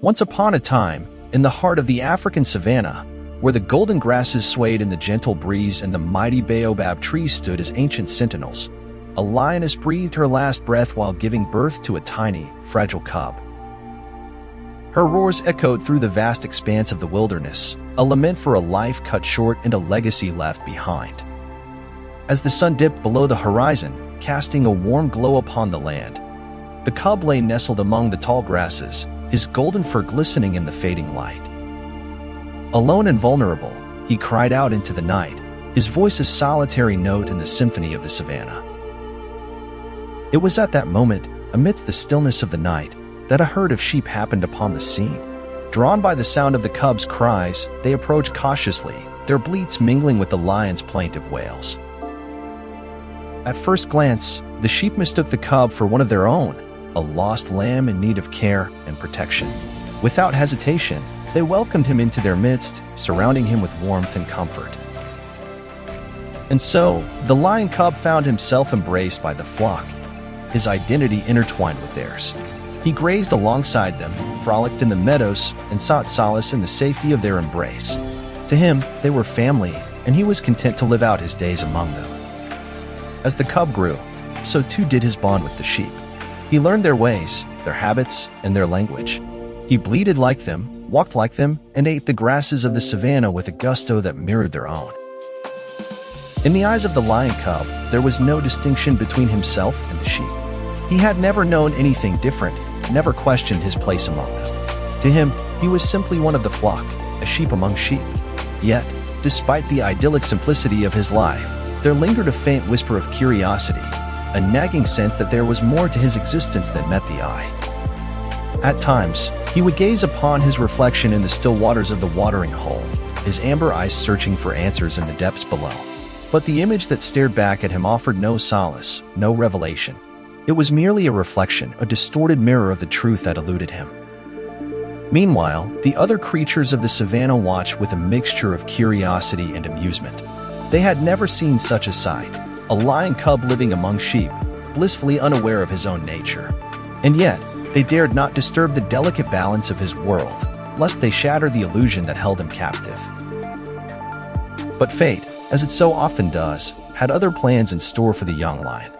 Once upon a time, in the heart of the African savanna, where the golden grasses swayed in the gentle breeze and the mighty baobab trees stood as ancient sentinels, a lioness breathed her last breath while giving birth to a tiny, fragile cub. Her roars echoed through the vast expanse of the wilderness, a lament for a life cut short and a legacy left behind. As the sun dipped below the horizon, casting a warm glow upon the land, the cub lay nestled among the tall grasses, his golden fur glistening in the fading light. Alone and vulnerable, he cried out into the night, his voice a solitary note in the symphony of the savanna. It was at that moment, amidst the stillness of the night, that a herd of sheep happened upon the scene. Drawn by the sound of the cub's cries, they approached cautiously, their bleats mingling with the lion's plaintive wails. At first glance, the sheep mistook the cub for one of their own, a lost lamb in need of care and protection. Without hesitation, they welcomed him into their midst, surrounding him with warmth and comfort. And so, the lion cub found himself embraced by the flock, his identity intertwined with theirs. He grazed alongside them, frolicked in the meadows, and sought solace in the safety of their embrace. To him, they were family, and he was content to live out his days among them. As the cub grew, so too did his bond with the sheep. He learned their ways, their habits, and their language. He bleated like them, walked like them, and ate the grasses of the savanna with a gusto that mirrored their own. In the eyes of the lion cub, there was no distinction between himself and the sheep. He had never known anything different, never questioned his place among them. To him, he was simply one of the flock, a sheep among sheep. Yet, despite the idyllic simplicity of his life, there lingered a faint whisper of curiosity, a nagging sense that there was more to his existence than met the eye. At times, he would gaze upon his reflection in the still waters of the watering hole, his amber eyes searching for answers in the depths below. But the image that stared back at him offered no solace, no revelation. It was merely a reflection, a distorted mirror of the truth that eluded him. Meanwhile, the other creatures of the savanna watched with a mixture of curiosity and amusement. They had never seen such a sight, a lion cub living among sheep, blissfully unaware of his own nature. And yet, they dared not disturb the delicate balance of his world, lest they shatter the illusion that held him captive. But fate, as it so often does, had other plans in store for the young lion.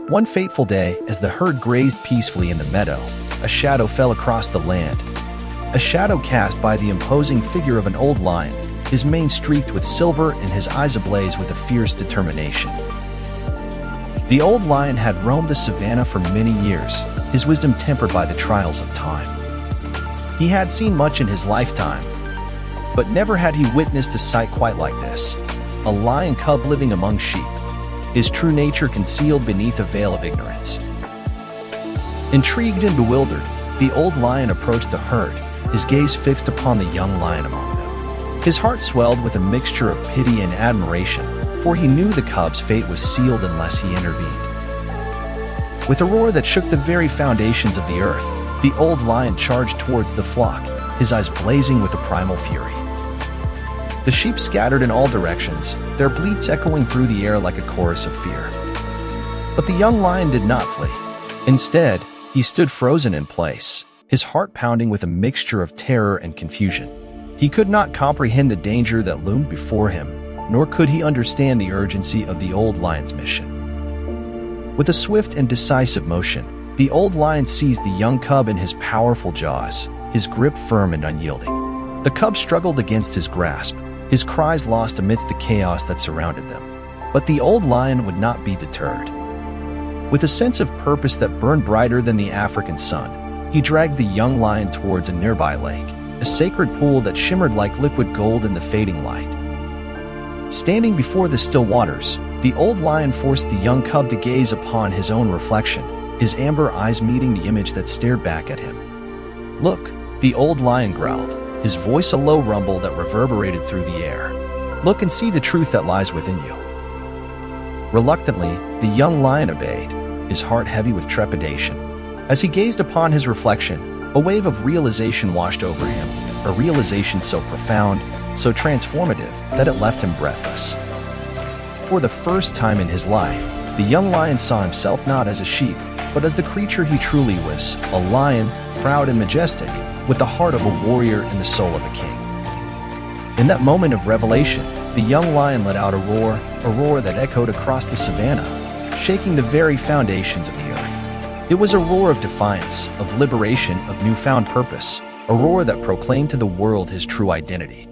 One fateful day, as the herd grazed peacefully in the meadow, a shadow fell across the land. A shadow cast by the imposing figure of an old lion, his mane streaked with silver and his eyes ablaze with a fierce determination. The old lion had roamed the savanna for many years, his wisdom tempered by the trials of time. He had seen much in his lifetime, but never had he witnessed a sight quite like this. A lion cub living among sheep, his true nature concealed beneath a veil of ignorance. Intrigued and bewildered, the old lion approached the herd, his gaze fixed upon the young lion among them. His heart swelled with a mixture of pity and admiration, for he knew the cub's fate was sealed unless he intervened. With a roar that shook the very foundations of the earth, the old lion charged towards the flock, his eyes blazing with a primal fury. The sheep scattered in all directions, their bleats echoing through the air like a chorus of fear. But the young lion did not flee. Instead, he stood frozen in place, his heart pounding with a mixture of terror and confusion. He could not comprehend the danger that loomed before him, nor could he understand the urgency of the old lion's mission. With a swift and decisive motion, the old lion seized the young cub in his powerful jaws, his grip firm and unyielding. The cub struggled against his grasp, his cries lost amidst the chaos that surrounded them. But the old lion would not be deterred. With a sense of purpose that burned brighter than the African sun, he dragged the young lion towards a nearby lake, a sacred pool that shimmered like liquid gold in the fading light. Standing before the still waters, the old lion forced the young cub to gaze upon his own reflection, his amber eyes meeting the image that stared back at him. "Look," the old lion growled, his voice a low rumble that reverberated through the air. "Look and see the truth that lies within you." Reluctantly, the young lion obeyed, his heart heavy with trepidation. As he gazed upon his reflection, a wave of realization washed over him, a realization so profound, so transformative, that it left him breathless. For the first time in his life, the young lion saw himself not as a sheep, but as the creature he truly was, a lion, proud and majestic, with the heart of a warrior and the soul of a king. In that moment of revelation, the young lion let out a roar that echoed across the savannah, shaking the very foundations of the earth. It was a roar of defiance, of liberation, of newfound purpose, a roar that proclaimed to the world his true identity.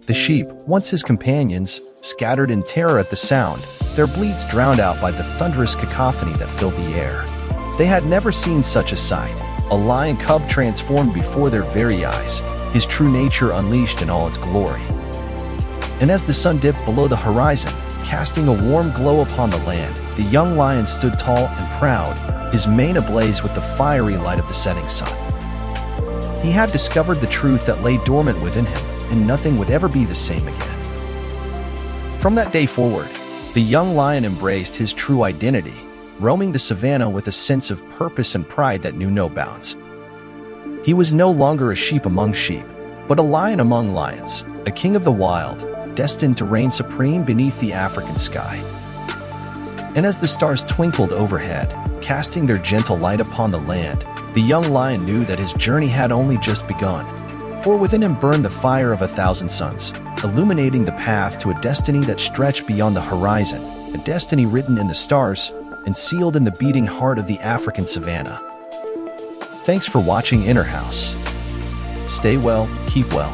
The sheep, once his companions, scattered in terror at the sound, their bleats drowned out by the thunderous cacophony that filled the air. They had never seen such a sight, a lion cub transformed before their very eyes, his true nature unleashed in all its glory. And as the sun dipped below the horizon, casting a warm glow upon the land, the young lion stood tall and proud, his mane ablaze with the fiery light of the setting sun. He had discovered the truth that lay dormant within him, and nothing would ever be the same again. From that day forward, the young lion embraced his true identity, roaming the savannah with a sense of purpose and pride that knew no bounds. He was no longer a sheep among sheep, but a lion among lions, a king of the wild, destined to reign supreme beneath the African sky. And as the stars twinkled overhead, casting their gentle light upon the land, the young lion knew that his journey had only just begun. For within him burned the fire of 1,000 suns, illuminating the path to a destiny that stretched beyond the horizon, a destiny written in the stars and sealed in the beating heart of the African savannah. Thanks for watching Inner House. Stay well, keep well.